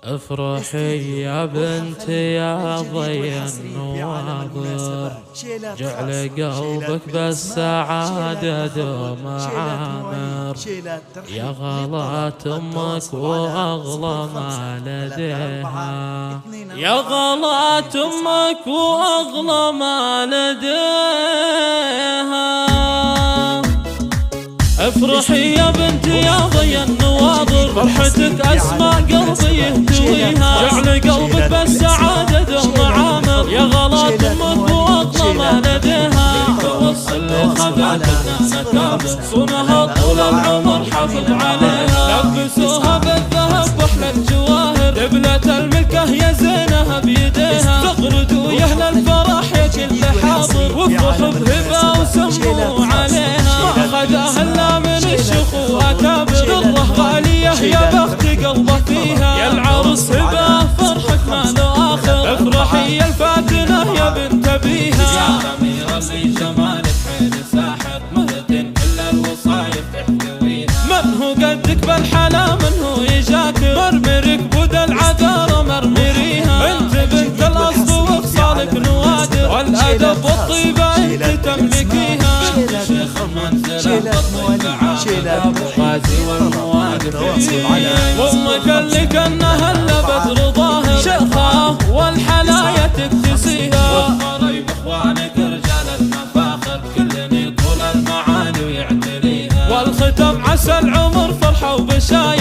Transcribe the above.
افرحي يا بنتي يا ضي النواظر، جعل قلبك بالسعادة دوم عامر. يا غلات امك واغلى ما لديها، يا غلات امك واغلى ما لديها. افرحي يا بنتي يا ضي النواظر، فرحتك اسمى قلبي يهتويها، جعل قلبك بالسعادة دوم عامر. يا غلات امك واغلى ما لديها، توصل لخذاتنا مكابر، صونها طول العمر حافظ عليها. لبسوها بالذهب واحلى الجواهر، دبلة الملكة يا زينها بيديها. تغردوا يا اهل الفرح يا كل حاضر، وافرحوا بهبة وسموا عليها. خذاها الا من الشيخ واكابر، ذره غالية يا بخت قلبه فيها. يا العروس هبة فرحك ما له اخر، افرحي يا الفاتنة يا بنت ابيها. يا اميرة اللي جمالك حيل ساحر، مهتن كل الوصايف تحتويها. من هو قدك بالحلا من هو يجاكر، مرمرك بود العذارى مرمريها. انت بنت الاصل وخصالك نوادر، والادب والطيبة انت تملكيها. شيخ المنزلة بالطيبة غازي والمواقف، وامك اللي كانها الا بدر ظاهر، شيخها والحلايا تكتسيها. والقرايب اخوانك رجال المفاخر، كل يطول المعاني ويعتريها. والختم عسى العمر فرحة وبشاير،